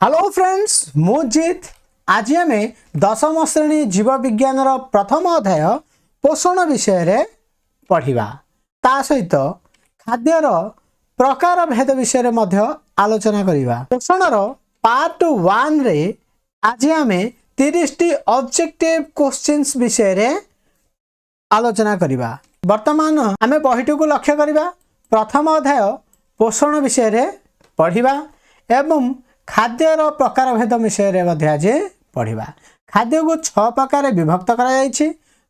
Hello friends मुजित आज आम दशम श्रेणी जीव विज्ञान प्रथम अध्याय पोषण विषय रे पढ़िबा ता सहित खाद्यर प्रकार भेद विषय रे मध्य आलोचना करिबा। पोषण पार्ट 1 रे आज आम 30 टी ऑब्जेक्टिव क्वेश्चंस विषय रे आलोचना करिबा। वर्तमान आम बहिटी को लक्ष्य करिबा। प्रथम अध्याय पोषण विषय रे पढ़िबा एवं खाद्यर प्रकार भेद विषय रे आज पढ़िबा। खाद्य को 6 प्रकार विभक्त करा जायछि।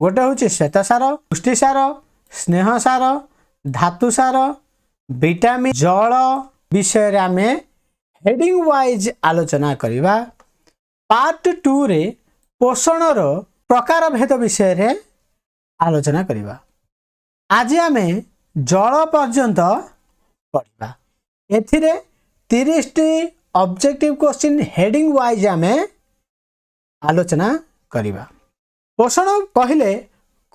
गोटे हूँ श्वेतसार, पुष्टिसार, स्नेहसार, धातुसार, विटामिन, जल विषय रे आमे हेडिंग वाइज आलोचना करिबा। पार्ट 2 रे पोषण रो प्रकार भेद विषय रे आलोचना करिबा। आज आमे जल पर्यंत पढ़िबा। एथिरे 30 T objective question heading wise आमे आलोचना करिबा। पोषण कहले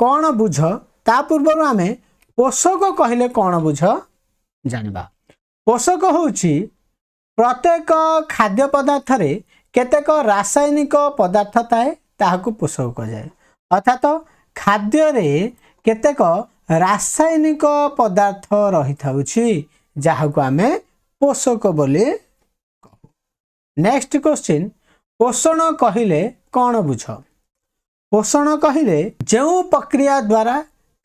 कौन बुझ ता पूर्व आमे पोषक कहले कौन बुझ जानिबा। पोषक होउची प्रत्येक खाद्य पदार्थ रे केतेक रासायनिक पदार्थ थाए ताहाकू पोषक कजाए। अर्थात खाद्य रे केतेक रासायनिक पदार्थ रही थाउची जाहाकू आमे पोषक बोली। नेक्स्ट क्वेश्चन पोषण कहले कौन बुझ। पोषण कहले जो प्रक्रिया द्वारा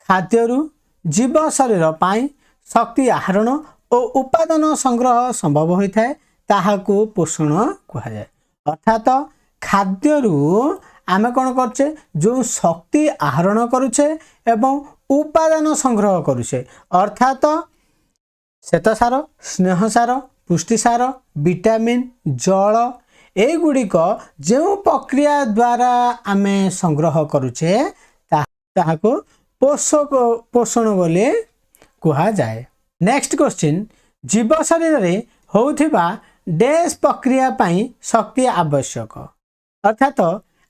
खाद्यरु जीव शरीर पाई शक्ति आहरण और उत्पादन संग्रह संभव होता है ताहाकू पोषण कहा जाए। अर्थात खाद्यरु आमे कौन करछे जो शक्ति आहरण करुछे एवं उत्पादन संग्रह करुछे अर्थात श्वेतसार, स्नेहसार, पुष्टिसार, विटामिन, जल एगुड़िक जो प्रक्रिया द्वारा आमे संग्रह करुचे ताहाको पोषण बोले कहा जाए। नेक्स्ट क्वेश्चन जीव शरीर रे होउथिबा डैश प्रक्रिया पाई शक्ति आवश्यक। अर्थात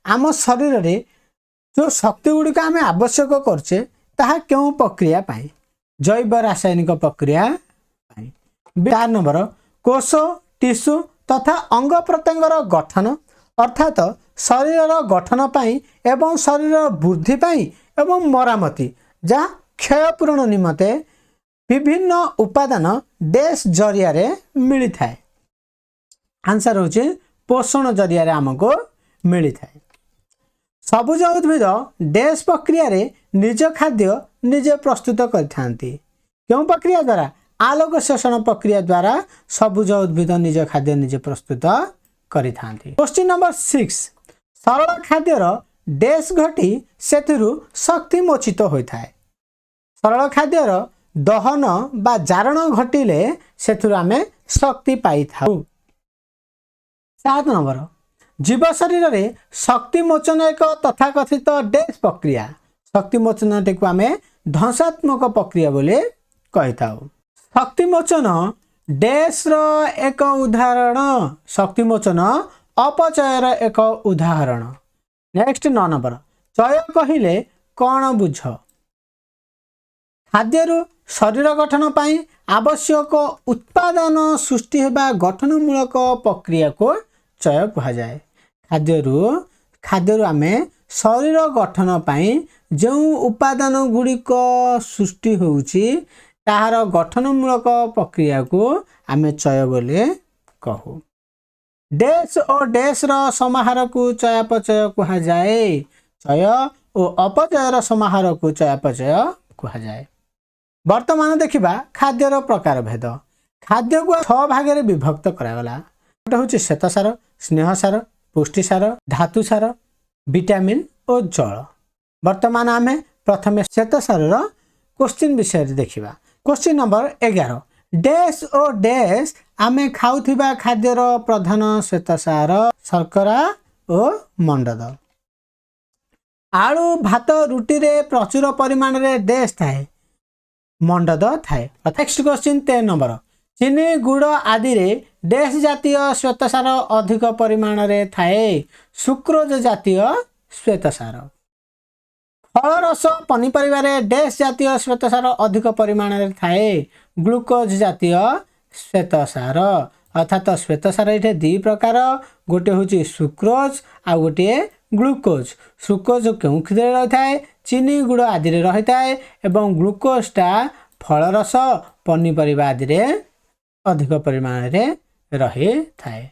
आम शरीर रे जो शक्ति गुड़िक आमे आवश्यक करछे ताहा क्यों प्रक्रिया पाई जैव रासायनिक प्रक्रिया पाई। 4 नंबर कोष टिश्यू तथा अंग प्रत्यंगर गठन अर्थात शरीर गठन पाई एवं शरीर वृद्धि पाई एवं मरामती जहाँ क्षय पूरण निमते विभिन्न उपादान डैश जरिया रे मिली थाए। आंसर होची पोषण जरिया रे हमको मिली थाए। सबुज उद्भिद डैश प्रक्रिया रे निज खाद्य निजे प्रस्तुत करथांती। क्यों प्रक्रिया द्वारा आलोक शोषण प्रक्रिया द्वारा सबुज उद्भिद निज खाद्य निजे प्रस्तुत करिथांती। क्वेश्चन नंबर 6 सरल खाद्यर डैश घटी सेथिरु शक्ति मोचित होइथाय। सरल खाद्यर दहन बा जारण घटिले सेथिरु आमे शक्ति पाई थाउ। 7 नंबर जीव शरीर रे शक्ति मोचन एक तथाकथित डैश प्रक्रिया। शक्ति मोचन टेकु आमे ध्वंसात्मक प्रक्रिया बोले कहि थाउ। शक्ति मोचन डैश रो एक उदाहरण शक्ति मोचन अपचयर एक उदाहरण। नेक्स्ट 9 नंबर चय कहिले कौन बुझ। खाद्यरु शरीर गठन पाई आवश्यक उत्पादन सृष्टि हेबा गठनमूलक प्रक्रिया को चय कहा जाए। खाद्यरु आमे शरीर गठन पाई जो उपादान गुड़िक सृष्टि होउची ताहार गठनमूलक प्रक्रिया को आमे चय बोले कहू। डैश और डैश रो समाहार को चयापचय कहा जाए। चय और अपचयर समाहार को चयापचय कहा जाए। वर्तमान देखिबा खाद्यर प्रकार भेद। खाद्य को 6 भाग रे विभक्त करागला। गोटे होची श्वेतसार, स्नेहसार, पुष्टिसार, धातुसार, विटामिन और जल। वर्तमान आमे प्रथमे श्वेतसार रो क्वेश्चन विषय रे देखिबा। क्वेश्चन नंबर 11 डैश और डैश आमे खाउथिबा खाद्यर प्रधान श्वेतसार शर्करा और मंडद। आलू भात रुटी रे प्रचुर परिमाण रे डैश थाए मंडद थाए। नेक्स्ट क्वेश्चन 13 नंबर चीनी गुड़ आदि रे डैश जातीय श्वेतसार अधिक परिमाण रे थाए सुक्रोज जातीय श्वेतसार। फल रस पनीपरिबा रे डैश जातीय श्वेतसार अधिक परिमाण रे थाए ग्लूकोज जातीय श्वेतसार। अर्थात श्वेतसार ये दी प्रकार गोटे हूँ सुक्रोज आ गोटे ग्लुकोज। सुक्रोज केउं क्षीर रही है चीनी गुड़ आदि रही है एवं ग्लुकोजटा फल रस पनीपरिया आदि अधिक परिमाण में रही थाए।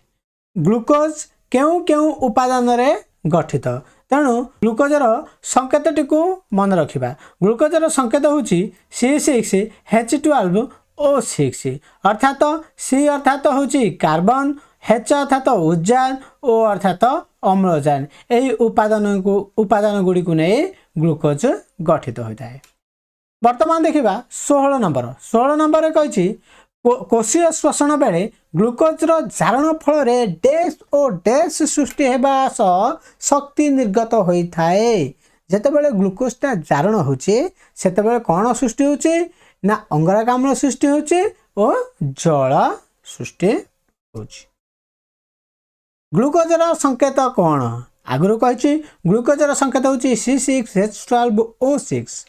ग्लुकोज केउं केउं उपादान रे गठित तेणु ग्लुकोजर संकेतटी को मन रखा। ग्लुकोजर संकेत हूँ C6H12O6 अर्थात C अर्थात हूँ कार्बन, H अर्थात उजान, O अर्थात अम्लजान। यही उपादान गुड़ी को नहीं ग्लुकोज गठित होता है। वर्तमान देखा 16 नंबर कही कोशीय श्वसन बेले ग्लुकोजर जारण फल डैश और डैश सृष्टि होगा सह शक्ति निर्गत होता है। जितेबाला ग्लुकोजटा जारण होते कौन सृष्टि होचे ना अंगारकाम्ल सृष्टि होचे और जल सृष्टि होची। ग्लुकोजर संकेत कौन आगुरी कही ग्लुकोजर संकेत होची C6H12O6।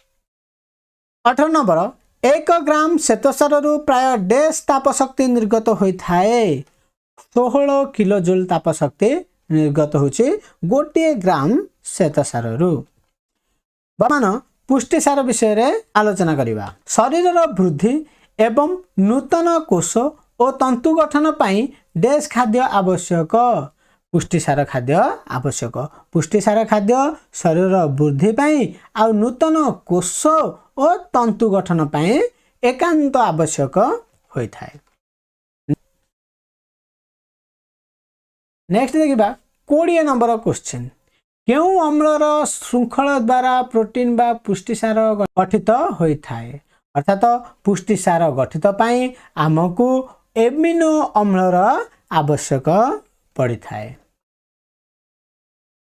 18 नंबर 1 ग्राम श्वेतसार प्राय डैश तापशक्ति निर्गत होता है। 16 किलो जूल तापशक्ति निर्गत होची गोटे ग्राम श्वेतसार। बर्तमान पुष्टिसार विषय रे आलोचना करिबा। शरीर वृद्धि एवं नूतन कोष और तंतु गठन पाई डैश खाद्य आवश्यक। पुष्टिसार खाद्य आवश्यक। पुष्टिसार खाद्य शरीर वृद्धि पाई आ नूतन कोष और तंतु गठन पाई एकांत आवश्यक होता है। नेक्स्ट देखिबा 20 नंबर क्वेश्चन केउं अम्लर श्रृंखल द्वारा प्रोटीन बा पुष्टिसार गठित होता है। अर्थात पुष्टिसार गठित पाई आमको एमिनो अम्लर आवश्यक पड़ता है।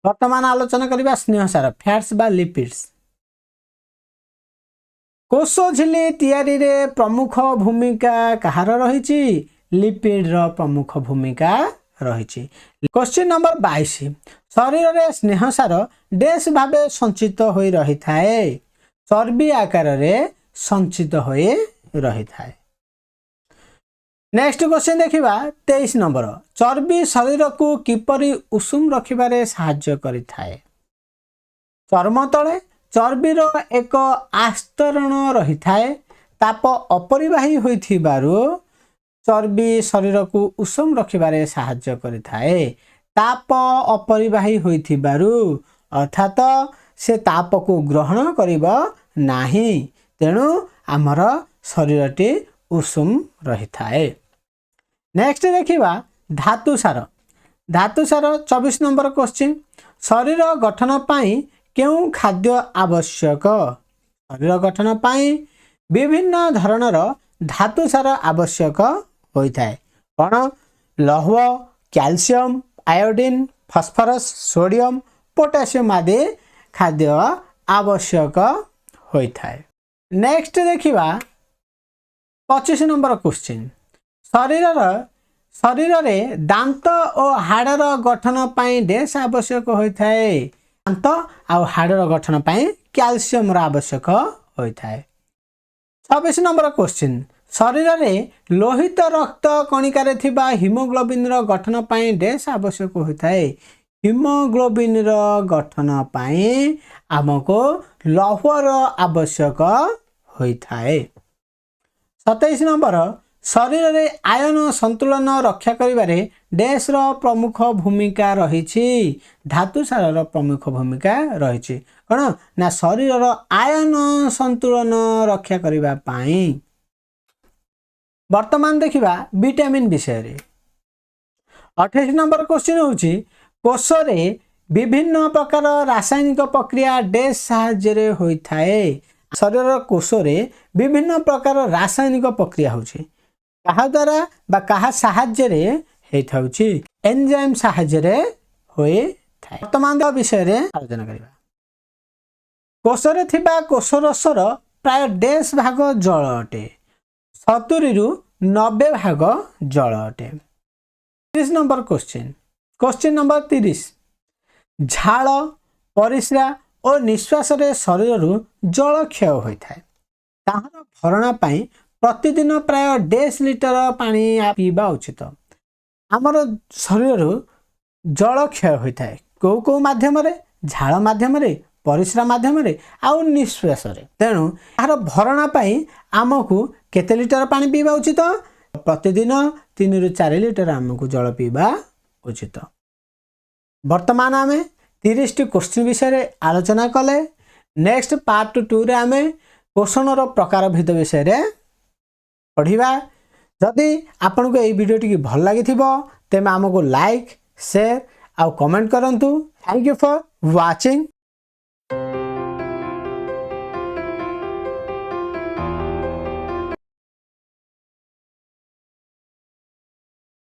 वर्तमान आलोचना करिबा स्नेहसार फैट्स बा लिपिड्स। कोष झिल्ली तैयारी रे प्रमुख भूमिका कहार रही लिपिड रो प्रमुख भूमिका रही। क्वेश्चन नंबर 22 शरीर रे स्नेहसार डैश भावे संचित होई रही थाए। चर्बी आकार रे संचित होई रही थाए। नेक्स्ट क्वेश्चन देखिबा 23 नंबर चर्बी शरीर को किपरि उषुम रखिबारे सहाय्य करि थाए। चर्म तले चर्बीर एक आस्तरण रही थाए। ताप अपरिबाही होइथिबारु चर्बी शरीर को उषुम रखिबारे सहाय्य करि थाए। ताप अपरिबाही होइथिबारु अर्थात से ताप को ग्रहण करिब नाही तेणु आमर शरीरटी उषुम रही थाए। नेक्स्ट देखिबा धातुसार। धातुसार 24 नंबर क्वेश्चन शरीर गठन पाई केउं खाद्य आवश्यक। शरीर गठन पाई विभिन्न धरणर धातुसार आवश्यक होता है। कौन लौह, calcium, iodine, phosphorus, sodium, potassium आदि खाद्य आवश्यक होता है। नेक्स्ट देखिबा 25 नंबर क्वेश्चन शरीर रे दांत और हाड़र गठन पाई डैश आवश्यक होता है। दांत और हाड़र गठन पाई कैल्शियम आवश्यक होता है। 26 नंबर क्वेश्चन शरीर रे लोहित रक्त कणिकार थिबा हिमोग्लोबिन रो गठन पाई डैश आवश्यक होता है। हिमोग्लोबिन रो गठन पाई आमको लौहर आवश्यक होता है। 27 नंबर शरीर रे आयन संतुलन रक्षा करिबारे डैश रो प्रमुख भूमिका रही। धातुसार रो प्रमुख भूमिका रही। कौन ना शरीर रो आयन संतुलन रक्षा करिबा पाई। वर्तमान देखिबा विटामिन विषय रे। 28 नंबर क्वेश्चन होची कोष रे विभिन्न प्रकार रासायनिक प्रक्रिया डैश साहाय्य होता है। शरीर कोष रे विभिन्न प्रकार रासायनिक प्रक्रिया होची कहा द्वारा बा कहा साहाय्य रे हेता होची एंजाइम साहाय्य रे होए थाए। वर्तमान विषय रे आलोचना करिबा। कोष रे थिबा कोष रसर प्राय डैश भाग जल अटे। 70 रु 90 भाग जल अटे। 30 नंबर क्वेश्चन नंबर 30 झाल परिस्रा और निश्वास रे शरीर रु जल क्षय होता है। ताहार भरणा पाई प्रतिदिन प्राय 1.5 लिटर पानी पीवा उचित। आमर शरीर जल क्षय होता है कौ कौ माध्यम झाड़ माध्यम परिश्रा माध्यम आउ निश्वास तेणु यार भरणा आमको केते लिटर पानी पीवा उचित प्रतिदिन 3 ରୁ 4 लिटर आमको जल पीवा उचित। वर्तमान आम 30 क्वेश्चन विषय आलोचना कले। नेक्स्ट पार्ट 2 रे आम पोषण प्रकार भेद विषय पढ़ा। जदि आपन को यह वीडियो टी भल लगी तेज आमको लाइक शेयर आउ कमेंट करंतु। Thank you for watching.